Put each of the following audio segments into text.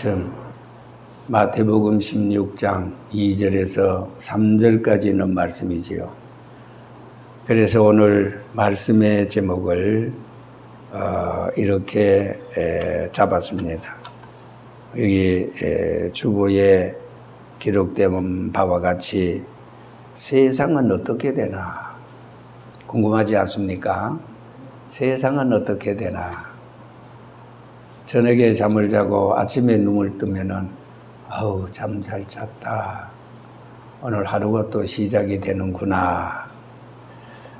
말씀 마태복음 16장 2절에서 3절까지 있는 말씀이지요. 그래서 오늘 말씀의 제목을 이렇게 잡았습니다. 여기 주보에 기록된 바와 같이 세상은 어떻게 되나 궁금하지 않습니까? 세상은 어떻게 되나? 저녁에 잠을 자고 아침에 눈을 뜨면은 아우 잠 잘 잤다. 오늘 하루가 또 시작이 되는구나.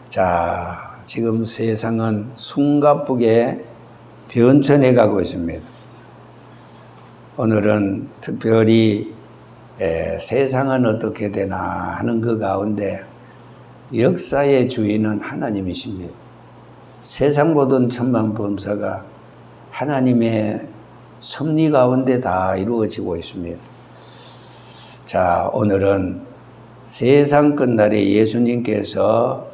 자, 지금 세상은 숨가쁘게 변천해 가고 있습니다. 오늘은 특별히 세상은 어떻게 되나 하는 그 가운데 역사의 주인은 하나님이십니다. 세상 모든 천만범사가 하나님의 섭리 가운데 다 이루어지고 있습니다. 자, 오늘은 세상 끝날에 예수님께서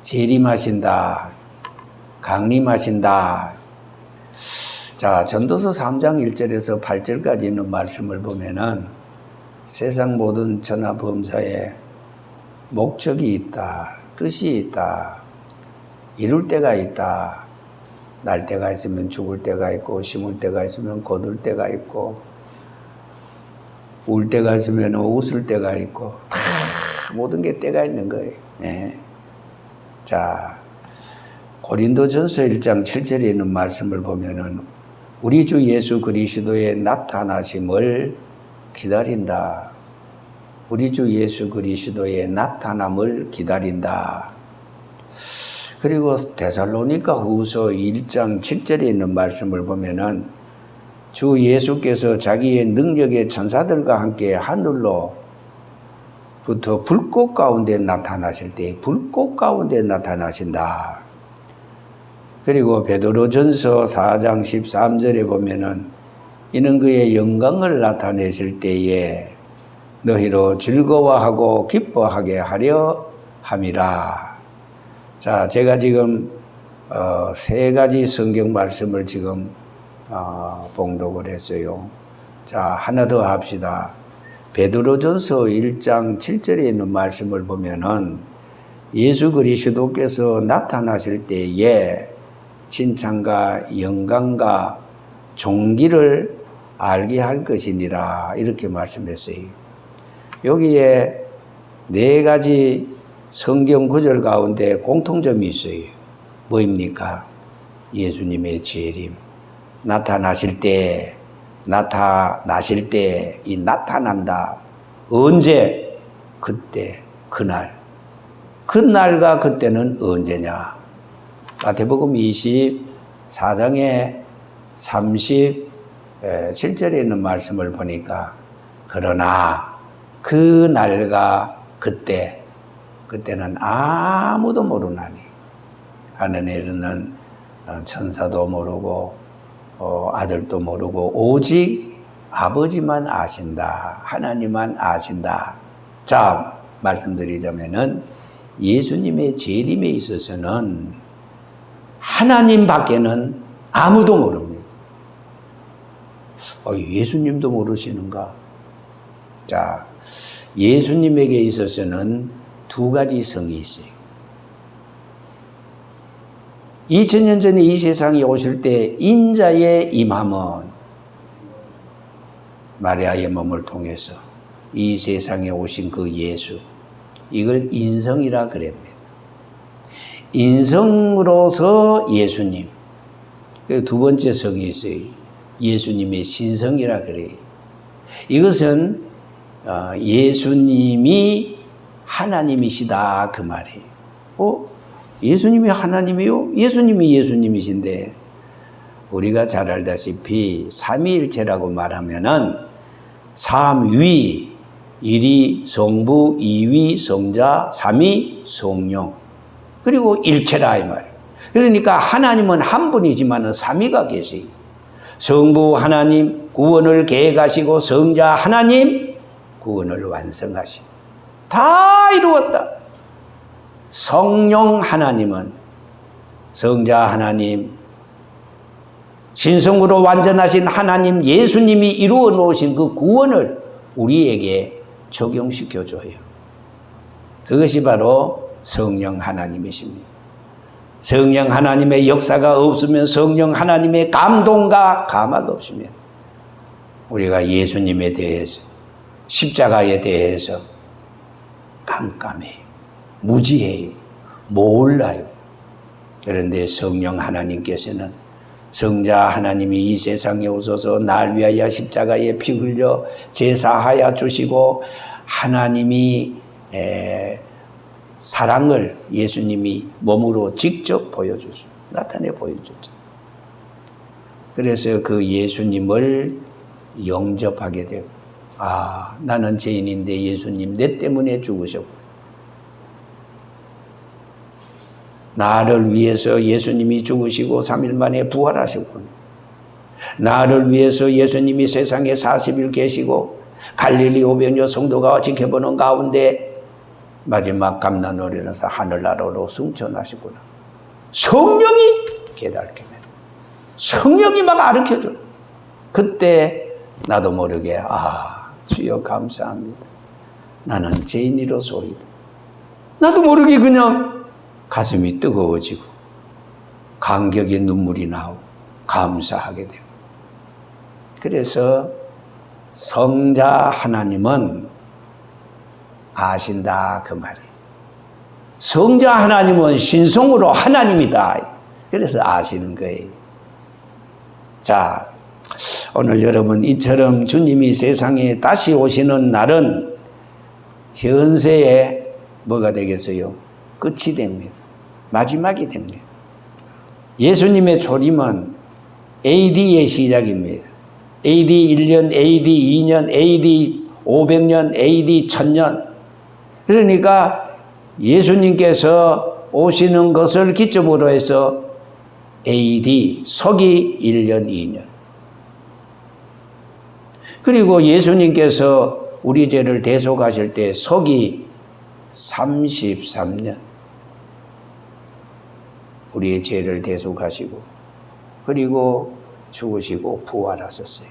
재림하신다, 강림하신다. 자, 전도서 3장 1절에서 8절까지 있는 말씀을 보면은 세상 모든 천하범사에 목적이 있다, 뜻이 있다, 이룰 때가 있다. 날 때가 있으면 죽을 때가 있고, 심을 때가 있으면 거둘 때가 있고, 울 때가 있으면 웃을 때가 있고, 다 모든 게 때가 있는 거예요. 네. 자, 고린도전서 1장 7절에 있는 말씀을 보면은 우리 주 예수 그리스도의 나타나심을 기다린다. 우리 주 예수 그리스도의 나타남을 기다린다. 그리고 데살로니가 후서 1장 7절에 있는 말씀을 보면은 주 예수께서 자기의 능력의 천사들과 함께 하늘로부터 불꽃 가운데 나타나실 때 불꽃 가운데 나타나신다. 그리고 베드로전서 4장 13절에 보면은 이는 그의 영광을 나타내실 때에 너희로 즐거워하고 기뻐하게 하려 함이라. 자, 제가 지금 세 가지 성경 말씀을 지금 봉독을 했어요. 자, 하나 더 합시다. 베드로전서 1장 7절에 있는 말씀을 보면은 예수 그리스도께서 나타나실 때에 칭찬과 영광과 존귀를 알게 할 것이니라 이렇게 말씀했어요. 여기에 네 가지 성경 구절 가운데 공통점이 있어요. 뭐입니까? 예수님의 재림. 나타나실 때, 이 나타난다. 언제? 그때, 그날. 그날과 그때는 언제냐? 마태복음 24장에 37절에 있는 말씀을 보니까 그러나 그날과 그때는 아무도 모르나니 하늘에는 천사도 모르고 아들도 모르고 오직 아버지만 아신다. 하나님만 아신다. 자, 말씀드리자면은 예수님의 재림에 있어서는 하나님 밖에는 아무도 모릅니다. 예수님도 모르시는가? 자, 예수님에게 있어서는 두 가지 성이 있어요. 2000년 전에 이 세상에 오실 때 인자의 임함은 마리아의 몸을 통해서 이 세상에 오신 그 예수, 이걸 인성이라 그랬습니다. 인성으로서 예수님. 두 번째 성이 있어요. 예수님의 신성이라 그래요. 이것은 예수님이 하나님이시다 그 말이에요. 예수님이 하나님이요? 예수님이 예수님이신데 우리가 잘 알다시피 삼위일체라고 말하면은 삼위, 일위 성부, 이위 성자, 삼위 성령, 그리고 일체라 이 말이에요. 그러니까 하나님은 한 분이지만은 삼위가 계세요. 성부 하나님 구원을 계획하시고 성자 하나님 구원을 완성하시고 다 이루었다. 성령 하나님은 성자 하나님 신성으로 완전하신 하나님 예수님이 이루어 놓으신 그 구원을 우리에게 적용시켜줘요. 그것이 바로 성령 하나님이십니다. 성령 하나님의 역사가 없으면, 성령 하나님의 감동과 감화가 없으면 우리가 예수님에 대해서, 십자가에 대해서 깜깜해요. 무지해요. 몰라요. 그런데 성령 하나님께서는 성자 하나님이 이 세상에 오셔서 날 위하여 십자가에 피 흘려 제사하여 주시고, 하나님이 사랑을 예수님이 몸으로 직접 보여주죠. 나타내 보여줬죠. 그래서 그 예수님을 영접하게 되고, 아, 나는 죄인인데 예수님 내 때문에 죽으셨고, 나를 위해서 예수님이 죽으시고 3일 만에 부활하셨군. 나를 위해서 예수님이 세상에 40일 계시고 갈릴리 오병이어 성도가 지켜보는 가운데 마지막 감난노래에서 하늘나라로 승천하시구나. 성령이 깨닫게 돼. 성령이 막 가르쳐줘. 그때 나도 모르게, 아, 주여 감사합니다. 나는 죄인이로소이다. 나도 모르게 그냥 가슴이 뜨거워지고 감격의 눈물이 나오고 감사하게 되고. 그래서 성자 하나님은 아신다 그 말이에요. 성자 하나님은 신성으로 하나님이다. 그래서 아시는 거예요. 자, 오늘 여러분, 이처럼 주님이 세상에 다시 오시는 날은 현세에 뭐가 되겠어요? 끝이 됩니다. 마지막이 됩니다. 예수님의 초림은 AD의 시작입니다. AD 1년, AD 2년, AD 500년, AD 1000년. 그러니까 예수님께서 오시는 것을 기점으로 해서 AD, 서기 1년, 2년. 그리고 예수님께서 우리 죄를 대속하실 때 서기 33년. 우리의 죄를 대속하시고, 그리고 죽으시고 부활하셨어요.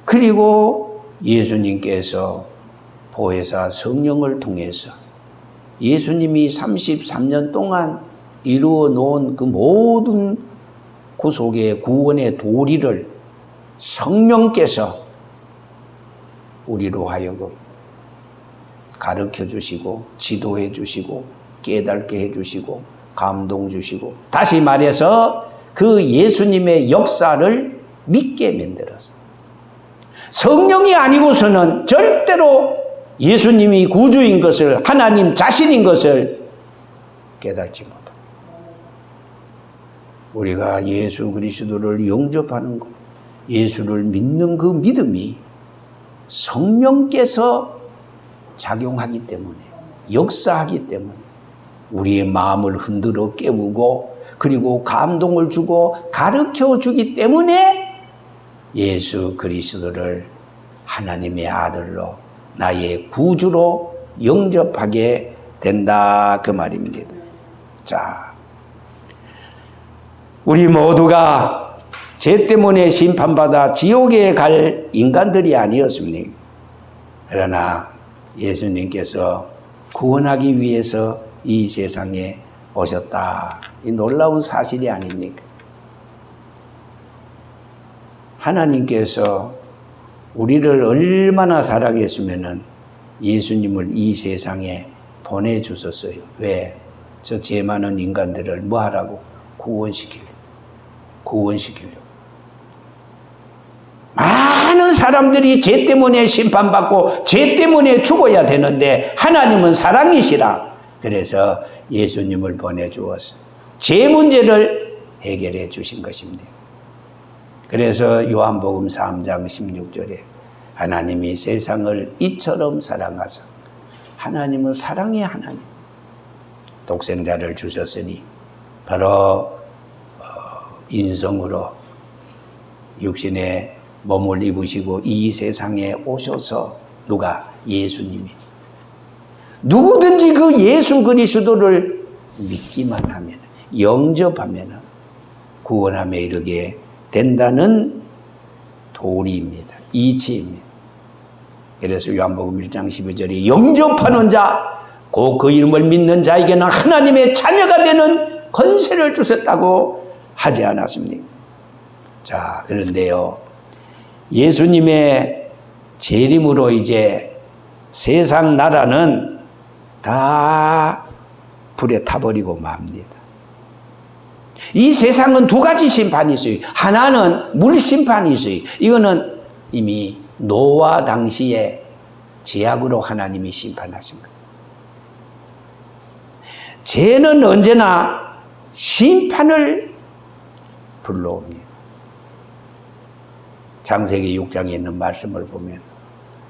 그리고 예수님께서 보혜사 성령을 통해서 예수님이 33년 동안 이루어 놓은 그 모든 구속의 구원의 도리를 성령께서 우리로 하여금 가르쳐 주시고 지도해 주시고 깨닫게 해 주시고 감동 주시고, 다시 말해서 그 예수님의 역사를 믿게 만들었어요. 성령이 아니고서는 절대로 예수님이 구주인 것을, 하나님 자신인 것을 깨닫지 못합니다. 우리가 예수 그리스도를 영접하는 것, 예수를 믿는 그 믿음이 성령께서 작용하기 때문에, 역사하기 때문에 우리의 마음을 흔들어 깨우고, 그리고 감동을 주고 가르쳐 주기 때문에 예수 그리스도를 하나님의 아들로, 나의 구주로 영접하게 된다 그 말입니다. 자, 우리 모두가 죄 때문에 심판받아 지옥에 갈 인간들이 아니었습니까? 그러나 예수님께서 구원하기 위해서 이 세상에 오셨다. 이 놀라운 사실이 아닙니까? 하나님께서 우리를 얼마나 사랑했으면은 예수님을 이 세상에 보내주셨어요. 왜? 저 죄 많은 인간들을 뭐 하라고? 구원시키려고. 많은 사람들이 죄 때문에 심판받고 죄 때문에 죽어야 되는데 하나님은 사랑이시라. 그래서 예수님을 보내주어서 죄 문제를 해결해 주신 것입니다. 그래서 요한복음 3장 16절에 하나님이 세상을 이처럼 사랑하사, 하나님은 사랑의 하나님, 독생자를 주셨으니 바로 인성으로 육신의 몸을 입으시고 이 세상에 오셔서, 누가? 예수님이. 누구든지 그 예수 그리스도를 믿기만 하면, 영접하면 구원함에 이르게 된다는 도리입니다. 이치입니다. 그래서 요한복음 1장 12절에 영접하는 자, 곧 그 이름을 믿는 자에게는 하나님의 자녀가 되는 권세를 주셨다고 하지 않았습니까? 자, 그런데요, 예수님의 재림으로 이제 세상 나라는 다 불에 타버리고 맙니다. 이 세상은 두 가지 심판이 있어요. 하나는 물심판이 있어요. 이거는 이미 노아 당시에 제약으로 하나님이 심판하신 거예요. 죄는 언제나 심판을 불러옵니다. 창세기 6장에 있는 말씀을 보면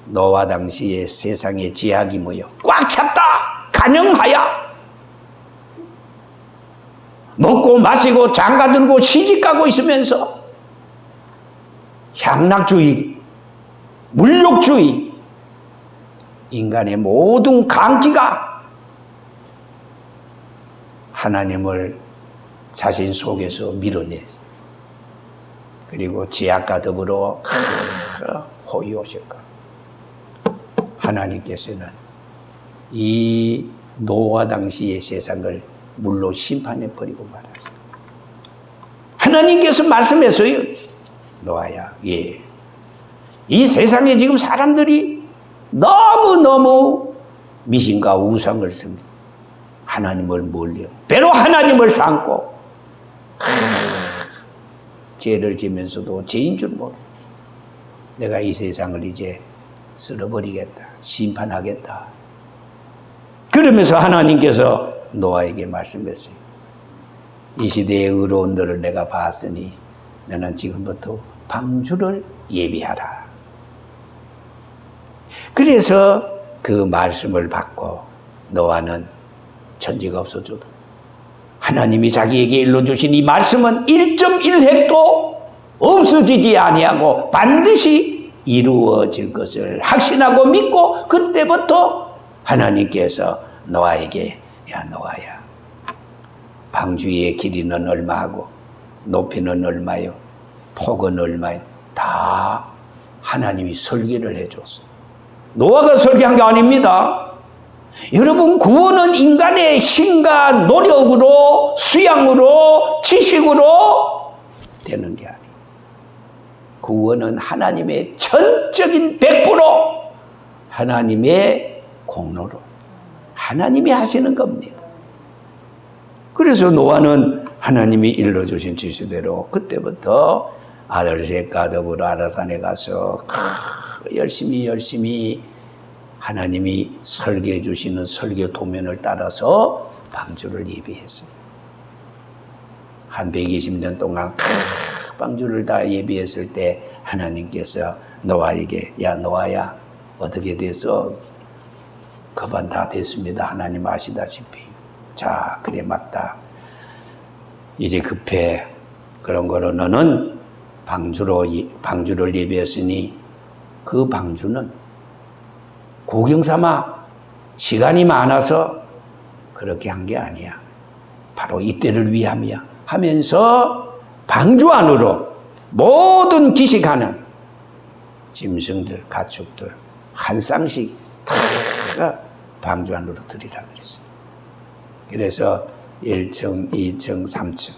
노아 당시에 세상의 제약이 뭐요? 꽉 찼다! 간영하야! 먹고 마시고 장가들고 시집가고 있으면서 향락주의, 물욕주의, 인간의 모든 강기가 하나님을 자신 속에서 밀어내서 그리고 제약과 더불어 호위오실까. 하나님께서는 이 노아 당시의 세상을 물로 심판해 버리고 말았어요. 하나님께서 말씀했어요. 노아야, 예. 이 세상에 지금 사람들이 너무너무 미신과 우상을 씁니다. 하나님을 멀리요. 배로 하나님을 삼고 죄를 지면서도 죄인 줄 모르고 내가 이 세상을 이제 쓸어버리겠다. 심판하겠다. 그러면서 하나님께서 노아에게 말씀했어요. 이 시대의 의로운 너를 내가 봤으니 너는 지금부터 방주를 예비하라. 그래서 그 말씀을 받고 노아는 천지가 없어져도 하나님이 자기에게 일러주신 이 말씀은 1.1획도 없어지지 아니하고 반드시 이루어질 것을 확신하고 믿고 그때부터 하나님께서 노아에게 야 노아야 방주의 길이는 얼마하고 높이는 얼마요 폭은 얼마요 다 하나님이 설계를 해줬어요. 노아가 설계한 게 아닙니다. 여러분 구원은 인간의 힘과 노력으로 수양으로 지식으로 되는 게 아니에요. 구원은 하나님의 전적인 100% 하나님의 공로로 하나님이 하시는 겁니다. 그래서 노아는 하나님이 일러주신 지시대로 그때부터 아들 셋과 더불어 아라산에 가서 열심히 하나님이 설계해 주시는 설계 도면을 따라서 방주를 예비했어요. 한 120년 동안 방주를 다 예비했을 때 하나님께서 노아에게 야 노아야 어떻게 돼서 그반 다 됐습니다. 하나님 아시다시피. 자 그래 맞다. 이제 급해. 그런 거로 너는 방주를 예비했으니 그 방주는 구경 삼아 시간이 많아서 그렇게 한 게 아니야. 바로 이때를 위함이야. 하면서 방주 안으로 모든 기식하는 짐승들, 가축들 한 쌍씩 다 방주 안으로 들이라 그랬어요. 그래서 1층, 2층, 3층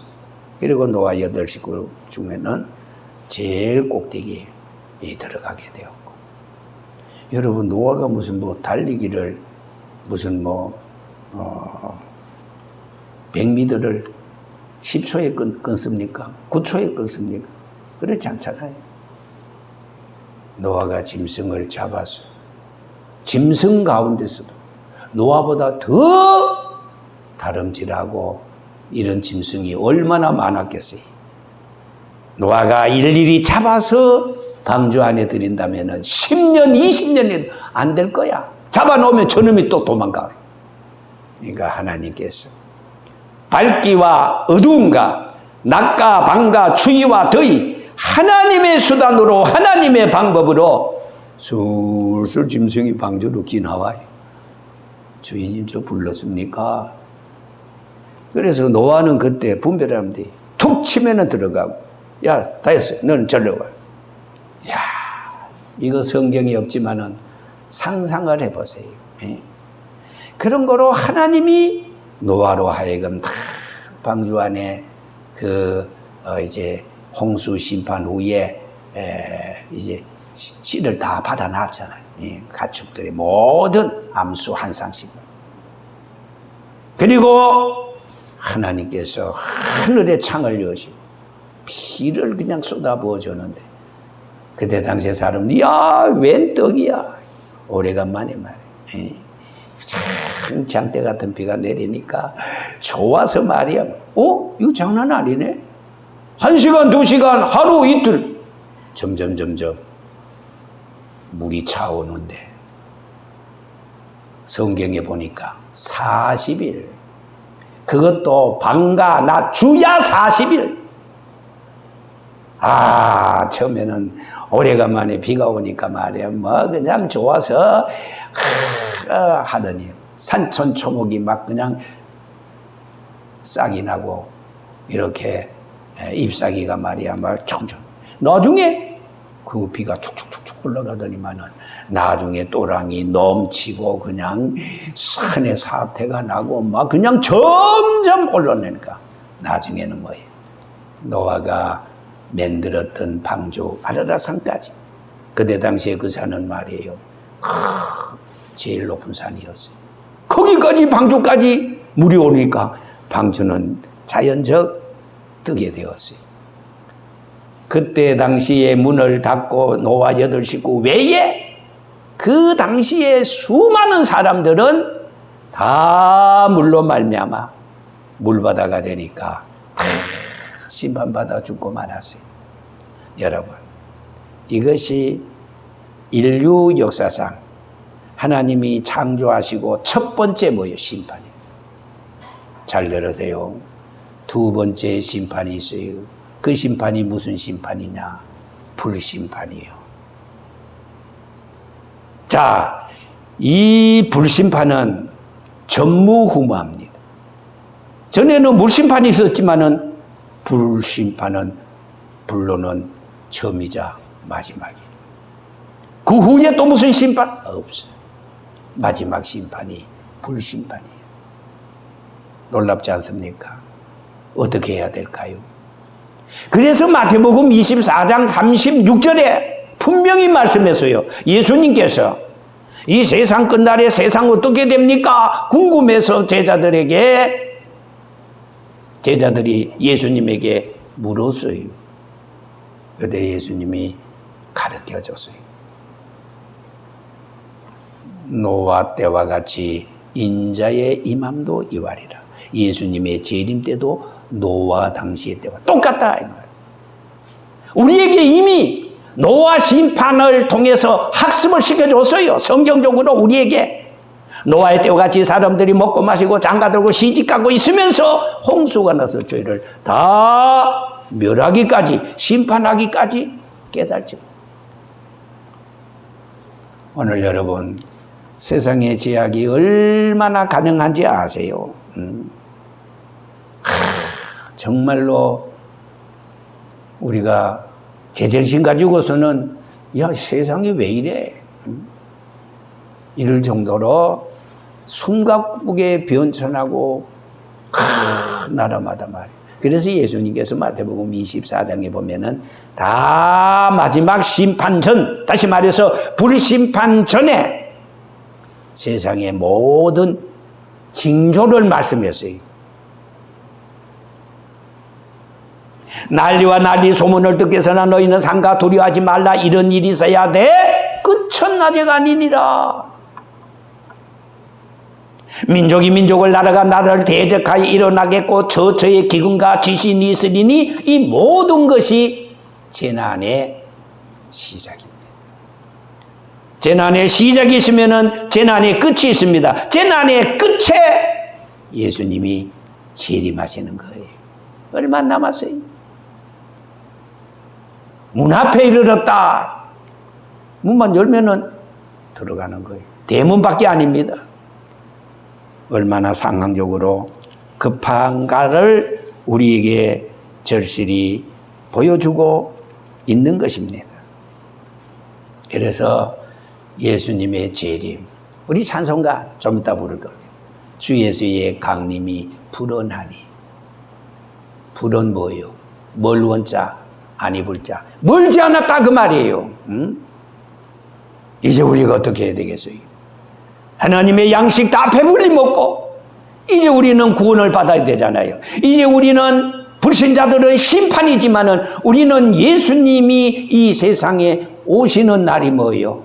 그리고 노아 8식구 중에는 제일 꼭대기에 들어가게 되었고 여러분 노아가 무슨 달리기를 무슨 100m를 10초에 끊습니까? 9초에 끊습니까? 그렇지 않잖아요. 노아가 짐승을 잡아서 짐승 가운데서도 노아보다 더 다름질하고 이런 짐승이 얼마나 많았겠어요. 노아가 일일이 잡아서 방주 안에 들인다면 10년, 20년이 안 될 거야. 잡아놓으면 저놈이 또 도망가. 그러니까 하나님께서 밝기와 어두움과 낮과 밤과 추위와 더위 하나님의 수단으로 하나님의 방법으로 술술 짐승이 방주로 기나와요. 주인님 저 불렀습니까? 그래서 노아는 그때 분별하면 돼. 툭 치면은 들어가고, 야, 다 했어요. 너는 절로 가. 야, 이거 성경이 없지만은 상상을 해보세요. 예? 그런 거로 하나님이 노아로 하여금 다 방주 안에 이제 홍수 심판 후에 이제 씨를 다 받아놨잖아요. 예, 가축들의 모든 암수 한 쌍씩. 그리고 하나님께서 하늘의 창을 여시고 피를 그냥 쏟아부어 줬는데, 그때 당시에 사람들이, 야, 웬 떡이야. 오래간만에 말이야. 예. 참 장대 같은 비가 내리니까 좋아서 말이야. 이거 장난 아니네. 1시간, 2시간, 하루, 이틀. 점점 물이 차오는데, 성경에 보니까 40일. 그것도 밤과 낮 주야 40일. 처음에는 오래간만에 비가 오니까 말이야, 그냥 좋아서 하더니 산천초목이 막 그냥 싹이 나고 이렇게 잎사귀가 말이야 막 청청. 나중에 그 비가 툭툭툭툭 흘러가더니만은 나중에 또랑이 넘치고 그냥 산에 사태가 나고 막 그냥 점점 올라내니까 나중에는 뭐예요? 노아가 만들었던 방주 아라라산까지. 그때 당시에 그 산은 말이에요, 제일 높은 산이었어요. 거기까지 방주까지 물이 오니까 방주는 자연적 뜨게 되었어요. 그때 당시에 문을 닫고 노아 8식구 외에 그 당시에 수많은 사람들은 다 물로 말미암아 물바다가 되니까 심판받아 죽고 말았어요. 여러분, 이것이 인류 역사상 하나님이 창조하시고 첫 번째 뭐예요? 심판이에요. 잘 들으세요. 두 번째 심판이 있어요. 그 심판이 무슨 심판이냐? 불심판이에요. 자, 이 불심판은 전무후무합니다. 전에는 물심판이 있었지만은 불심판은 불로는 처음이자 마지막이에요. 그 후에 또 무슨 심판? 없어요. 마지막 심판이 불심판이에요. 놀랍지 않습니까? 어떻게 해야 될까요? 그래서 마태복음 24장 36절에 분명히 말씀했어요. 예수님께서 이 세상 끝날에 세상 어떻게 됩니까? 궁금해서 제자들이 예수님에게 물었어요. 그때 예수님이 가르쳐 줬어요. 노아 때와 같이 인자의 임함도 이와리라. 예수님의 재림 때도 노아 당시의 때와 똑같다. 우리에게 이미 노아 심판을 통해서 학습을 시켜줬어요. 성경적으로 우리에게. 노아의 때와 같이 사람들이 먹고 마시고 장가들고 시집가고 있으면서 홍수가 나서 죄를 다 멸하기까지, 심판하기까지 깨달지. 오늘 여러분, 세상의 제약이 얼마나 가능한지 아세요? 정말로 우리가 제정신 가지고서는 야, 세상이 왜 이래? 이럴 정도로 숨가쁘게 변천하고 나라마다 말이에요. 그래서 예수님께서 마태복음 24장에 보면은 다 마지막 심판 전, 다시 말해서 불심판 전에 세상의 모든 징조를 말씀했어요. 난리와 난리 소문을 듣겠으나 너희는 삼가 두려워하지 말라. 이런 일이 있어야 돼. 끝은 아직 아니니라. 민족이 민족을 나라가 나라를 대적하여 일어나겠고 처처의 기근과 지신이 있으리니 이 모든 것이 재난의 시작입니다. 재난의 시작이 있으면은 재난의 끝이 있습니다. 재난의 끝에 예수님이 재림하시는 거예요. 얼마 남았어요? 문 앞에 이르렀다. 문만 열면은 들어가는 거예요. 대문밖에 아닙니다. 얼마나 상황적으로 급한가를 우리에게 절실히 보여주고 있는 것입니다. 그래서 예수님의 재림, 우리 찬송가 좀 이따 부를 겁니다. 주 예수의 강림이 불언하니. 불은 뭐예요? 뭘 원자? 아니 불자. 멀지 않았다 그 말이에요. 응? 이제 우리가 어떻게 해야 되겠어요? 하나님의 양식 다 배불리 먹고 이제 우리는 구원을 받아야 되잖아요. 이제 우리는 불신자들은 심판이지만은 우리는 예수님이 이 세상에 오시는 날이 뭐예요?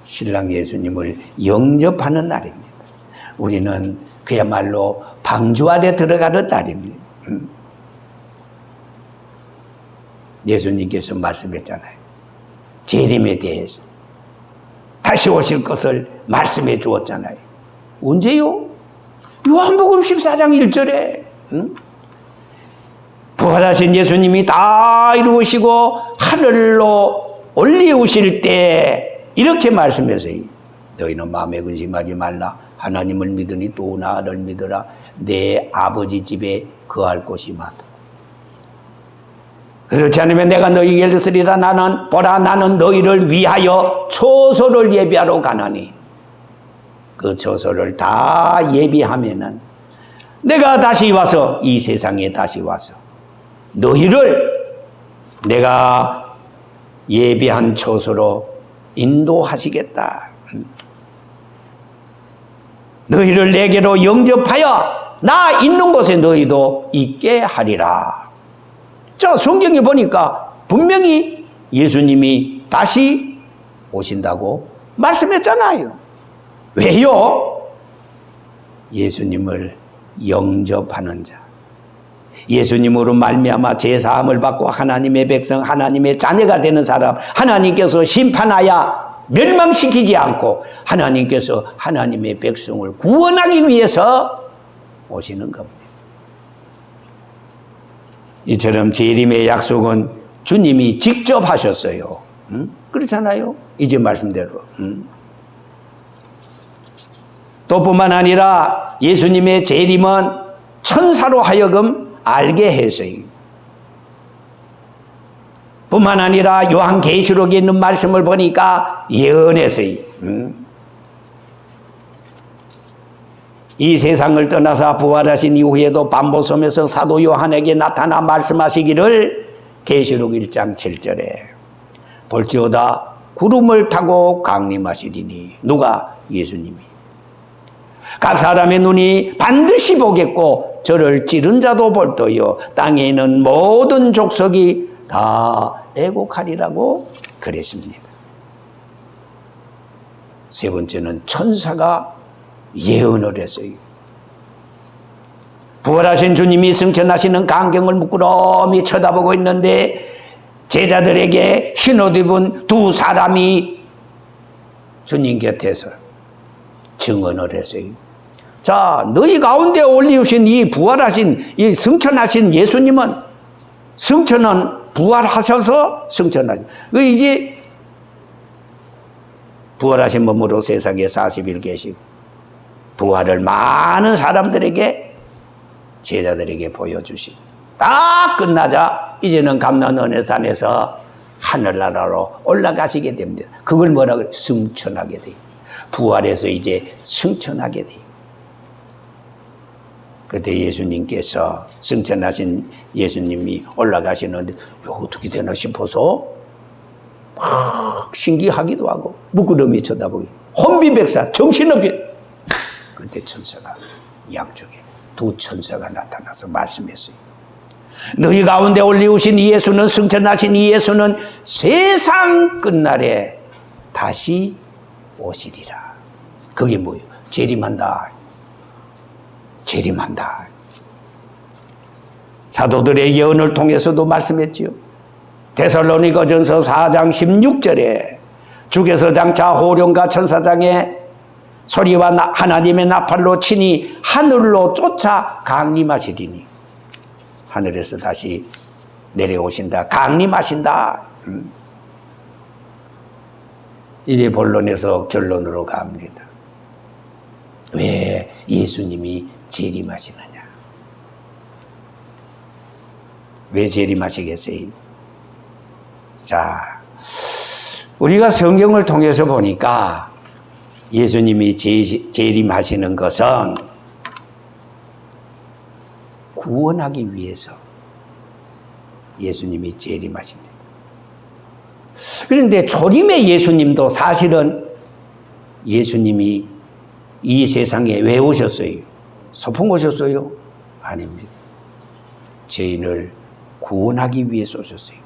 신랑 예수님을 영접하는 날입니다. 우리는 그야말로 방주 아래 들어가는 날입니다. 예수님께서 말씀했잖아요. 재림에 대해서 다시 오실 것을 말씀해 주었잖아요. 언제요? 요한복음 14장 1절에 부활하신 예수님이 다 이루시고 하늘로 올리우실 때 이렇게 말씀했어요. 너희는 마음에 근심하지 말라. 하나님을 믿으니 또 나를 믿으라. 내 아버지 집에 거할 곳이 많다. 그렇지 않으면 내가 너희에게 이르으리라. 나는 보라 나는 너희를 위하여 초소를 예비하러 가나니 그 초소를 다 예비하면은 내가 다시 와서 이 세상에 다시 와서 너희를 내가 예비한 초소로 인도하시겠다. 너희를 내게로 영접하여 나 있는 곳에 너희도 있게 하리라. 자, 성경에 보니까 분명히 예수님이 다시 오신다고 말씀했잖아요. 왜요? 예수님을 영접하는 자, 예수님으로 말미암아 죄사함을 받고 하나님의 백성, 하나님의 자녀가 되는 사람, 하나님께서 심판하여 멸망시키지 않고 하나님께서 하나님의 백성을 구원하기 위해서 오시는 겁니다. 이처럼 재림의 약속은 주님이 직접 하셨어요. 그렇잖아요. 이제 말씀대로. 또 뿐만 아니라 예수님의 재림은 천사로 하여금 알게 했어요. 뿐만 아니라 요한계시록에 있는 말씀을 보니까 예언했어요. 이 세상을 떠나서 부활하신 이후에도 밤보섬에서 사도 요한에게 나타나 말씀하시기를 계시록 1장 7절에 볼지어다 구름을 타고 강림하시리니. 누가? 예수님이. 각 사람의 눈이 반드시 보겠고 저를 찌른 자도 볼떠요 땅에 있는 모든 족속이 다 애곡하리라고 그랬습니다. 세 번째는 천사가 예언을 했어요. 부활하신 주님이 승천하시는 광경을 물끄러미 쳐다보고 있는데 제자들에게 흰옷 입은 두 사람이 주님 곁에서 증언을 했어요. 자, 너희 가운데 올리우신 이 부활하신 이 승천하신 예수님은 승천은 부활하셔서 승천하신 그 이제 부활하신 몸으로 세상에 40일 계시고 부활을 많은 사람들에게 제자들에게 보여주시고 딱 끝나자 이제는 감람원의 하늘나라로 올라가시게 됩니다. 그걸 뭐라고 해요? 승천하게 돼요. 부활해서 이제 승천하게 돼요. 그때 예수님께서 승천하신 예수님이 올라가시는데 어떻게 되나 싶어서 막 신기하기도 하고 물끄러미 쳐다보기 혼비백산 정신없게 그때 천사가 양쪽에 두 천사가 나타나서 말씀했어요. 너희 가운데 올리우신 이 예수는 승천하신 이 예수는 세상 끝날에 다시 오시리라. 그게 뭐예요? 재림한다. 재림한다. 사도들의 예언을 통해서도 말씀했지요. 데살로니가전서 4장 16절에 주께서 장차 호령과 천사장의 소리와 하나님의 나팔로 친히 하늘로 쫓아 강림하시리니. 하늘에서 다시 내려오신다. 강림하신다. 이제 본론에서 결론으로 갑니다. 왜 예수님이 재림하시느냐? 왜 재림하시겠어요? 자, 우리가 성경을 통해서 보니까 예수님이 재림하시는 것은 구원하기 위해서 예수님이 재림하십니다. 그런데 초림의 예수님도 사실은 예수님이 이 세상에 왜 오셨어요? 소풍 오셨어요? 아닙니다. 죄인을 구원하기 위해서 오셨어요.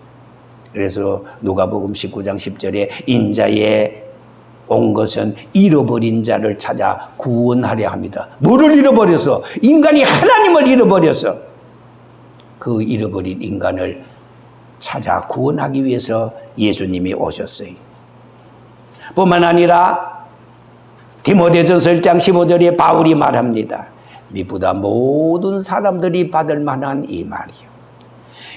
그래서 누가복음 19장 10절에 인자에 온 것은 잃어버린 자를 찾아 구원하려 합니다. 뭐를 잃어버려서? 인간이 하나님을 잃어버려서 그 잃어버린 인간을 찾아 구원하기 위해서 예수님이 오셨어요. 뿐만 아니라 디모데전서 1장 15절에 바울이 말합니다. 미보다 모든 사람들이 받을 만한 이 말이요.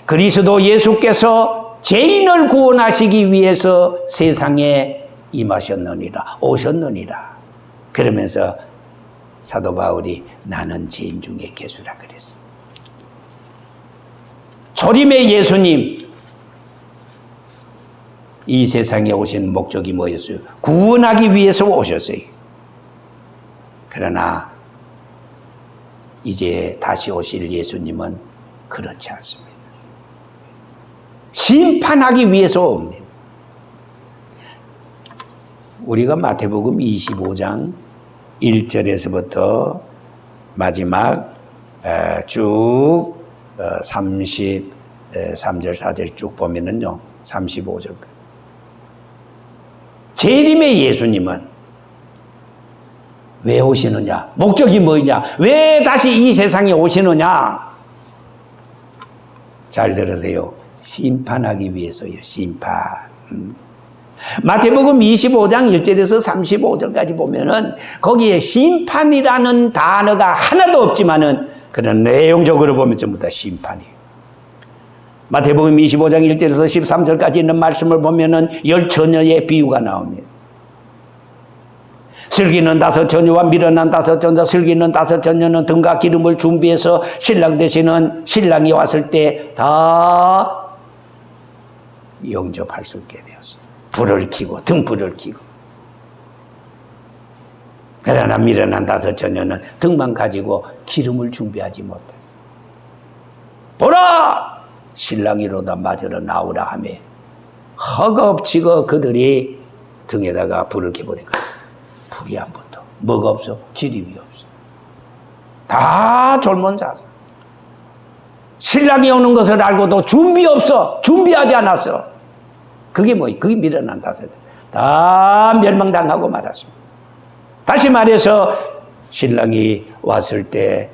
그리스도 예수께서 죄인을 구원하시기 위해서 세상에 임하셨느니라, 오셨느니라. 그러면서 사도 바울이 나는 죄인 중에 괴수라 그랬어요. 초림의 예수님, 이 세상에 오신 목적이 뭐였어요? 구원하기 위해서 오셨어요. 그러나 이제 다시 오실 예수님은 그렇지 않습니다. 심판하기 위해서 옵니다. 우리가 마태복음 25장 1절에서부터 마지막 쭉 33절 4절 쭉 보면은요 35절 재림의 예수님은 왜 오시느냐? 목적이 뭐냐? 왜 다시 이 세상에 오시느냐? 잘 들으세요. 심판하기 위해서요. 심판. 마태복음 25장 1절에서 35절까지 보면은 거기에 심판이라는 단어가 하나도 없지만은 그런 내용적으로 보면 전부 다 심판이에요. 마태복음 25장 1절에서 13절까지 있는 말씀을 보면은 10처녀의 비유가 나옵니다. 슬기는 5처녀와 미련한 5처녀, 슬기는 5처녀는 등과 기름을 준비해서 신랑 되시는 신랑이 왔을 때 다 영접할 수 있게 되었어요. 불을 켜고 등불을 켜고. 그러나 미련한 5처녀는 등만 가지고 기름을 준비하지 못했어요. 보라! 신랑이로다 맞으러 나오라 하며 허겁지겁 그들이 등에다가 불을 켜보니까 불이 안 붙어. 뭐가 없어? 기름이 없어. 다 졸면 자서. 신랑이 오는 것을 알고도 준비 없어. 준비하지 않았어. 그게 뭐예요? 그게 미련한 5처녀. 다 멸망당하고 말았습니다. 다시 말해서 신랑이 왔을 때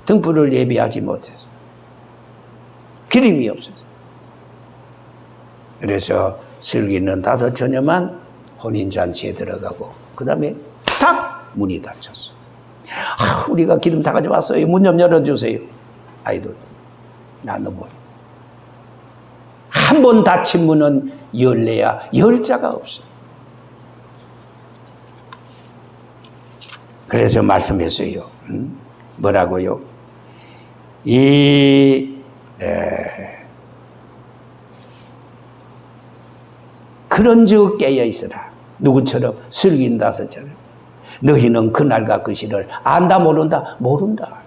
등불을 예비하지 못해서 기름이 없어서. 그래서 슬기는 5처녀만 혼인잔치에 들어가고 그 다음에 탁 문이 닫혔어. 우리가 기름 사가지고 왔어요. 문 좀 열어주세요. 아이들 나는 뭐야. 한 번 닫힌 문은 열려야 열 자가 없어. 그래서 말씀했어요. 뭐라고요? 그런즉 깨어있으라. 누구처럼? 슬긴 5처럼. 너희는 그날과 그 시를 안다 모른다? 모른다.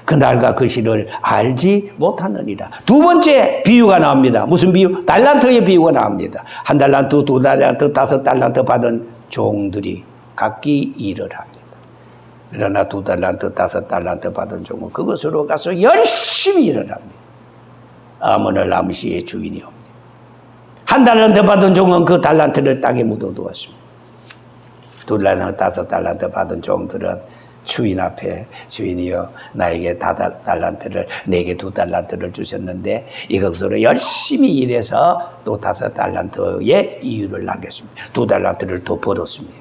그날과 그 시를 알지 못하느니라. 두 번째 비유가 나옵니다. 무슨 비유? 달란트의 비유가 나옵니다. 1달란트, 2달란트, 5달란트 받은 종들이 각기 일을 합니다. 그러나 2달란트, 5달란트 받은 종은 그것으로 가서 열심히 일을 합니다. 아무늘 아무 시의 주인이 옵니다. 1달란트 받은 종은 그 달란트를 땅에 묻어두었습니다. 2달란트, 5달란트 받은 종들은 주인 앞에 주인이여 나에게 5달란트를 내게 2달란트를 주셨는데 이것으로 열심히 일해서 또 5달란트의 이유를 남겼습니다. 2달란트를 더 벌었습니다.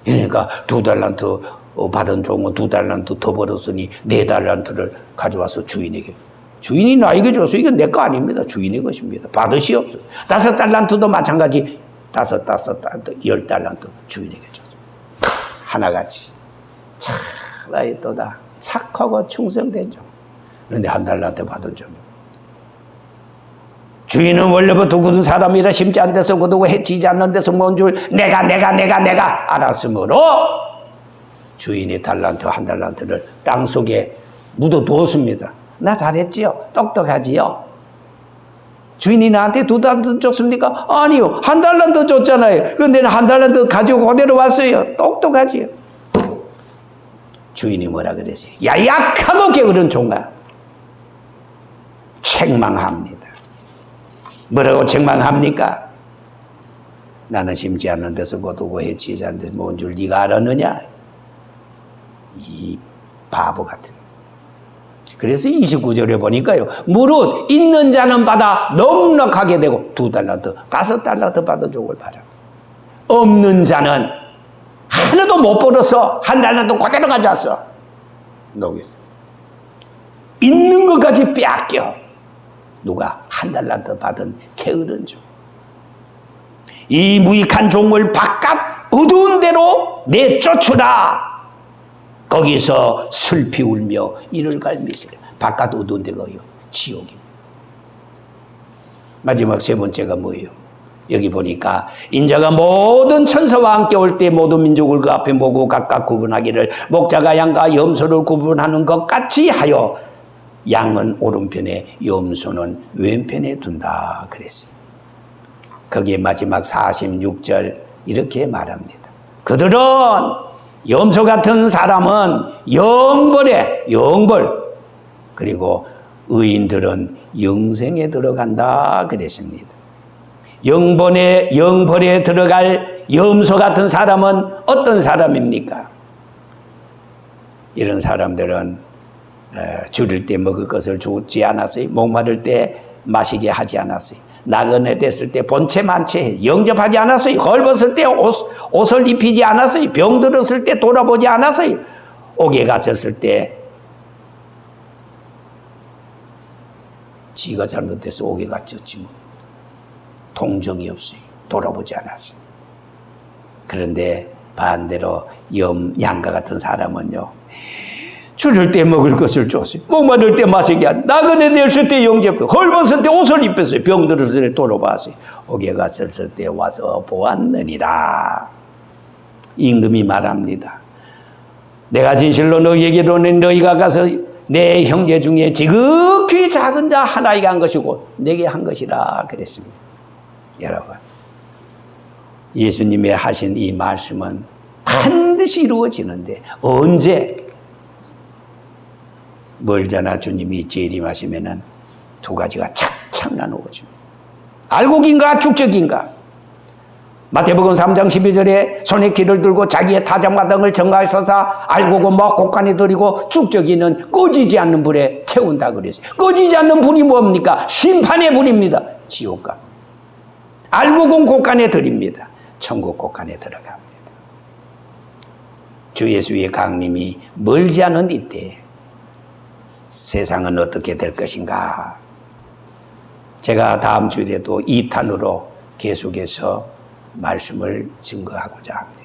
그러니까 2달란트 받은 종은 2달란트 더 벌었으니 4달란트를 가져와서 주인에게. 주인이 나에게 줘서 이건 내 거 아닙니다. 주인의 것입니다. 받으시옵소서. 5달란트도 마찬가지. 5달란트, 10달란트 주인에게 줬습니다. 하나같이 차라리 또다 착하고 충성된 종. 그런데 한 달란트 받은 줄. 주인은 원래부터 굳은 사람이라 심지 안 돼서 굳고 해치지 않는 데서 뭔 줄 내가 알았으므로 주인이 한 달란트를 땅속에 묻어두었습니다. 나 잘했지요? 똑똑하지요? 주인이 나한테 2달란트 줬습니까? 아니요. 한 달란트 줬잖아요. 근데 한 달란트 가지고 그대로 왔어요. 똑똑하지요? 주인이 뭐라 그랬어요? 야, 약하고 게으른 종아. 책망합니다. 뭐라고 책망합니까? 나는 심지 않는 데서 거두고 해치지 않는 데서 뭔 줄 네가 알았느냐? 이 바보 같은. 그래서 29절에 보니까요. 무릇 있는 자는 받아 넉넉하게 되고 2달란트, 5달란트 받은 족을 봐라. 없는 자는 하나도 못 벌어서 한 달란트 그대로 가져왔어. 녹였어. 있는 것까지 빼앗겨. 누가? 한 달란트 받은 게으른 종. 이 무익한 종을 바깥 어두운 데로 내쫓으라. 거기서 슬피 울며 이를 갈미시라. 바깥 어두운 데가요. 지옥입니다. 마지막 세 번째가 뭐예요? 여기 보니까 인자가 모든 천사와 함께 올 때 모든 민족을 그 앞에 모고 각각 구분하기를 목자가 양과 염소를 구분하는 것 같이 하여 양은 오른편에 염소는 왼편에 둔다 그랬어요. 거기에 마지막 46절 이렇게 말합니다. 그들은 염소 같은 사람은 영벌 그리고 의인들은 영생에 들어간다 그랬습니다. 영벌에 들어갈 염소 같은 사람은 어떤 사람입니까? 이런 사람들은 줄일 때 먹을 것을 주지 않았어요. 목마를 때 마시게 하지 않았어요. 나그네 됐을 때 본체 만체 영접하지 않았어요. 헐벗을 때 옷을 입히지 않았어요. 병들었을 때 돌아보지 않았어요. 옥에 갇혔을 때 지가 잘못돼서 옥에 갇혔지 뭐. 동정이 없어요. 돌아보지 않았어요. 그런데 반대로 양과 같은 사람은요. 줄일 때 먹을 것을 줬어요. 목마를 때 마시게 한. 나그네 됐을 때 영접했어요. 헐벗을 때 옷을 입혔어요. 병들었을 때 돌아봤어요. 옥에 갔을 때 와서 보았느니라. 임금이 말합니다. 내가 진실로 너희에게 이르노니 너희가 가서 내 형제 중에 지극히 작은 자 하나에게 한 것이고 내게 한 것이라 그랬습니다. 여러분, 예수님이 하신 이 말씀은 반드시 이루어지는데 언제? 멀잖아. 주님이 재림하시면은 두 가지가 착착 나누어집니다. 알곡인가 축적인가? 마태복음 3장 12절에 손에 기를 들고 자기의 타작마당을 정가하셔서 알곡은 뭐 곡간에 들이고 축적이는 꺼지지 않는 불에 태운다 그랬어요. 꺼지지 않는 불이 뭡니까? 심판의 불입니다. 지옥가. 알곡은 곡간에 들입니다. 천국 곡간에 들어갑니다. 주 예수의 강림이 멀지 않은 이때 세상은 어떻게 될 것인가? 제가 다음 주에도 2탄으로 계속해서 말씀을 증거하고자 합니다.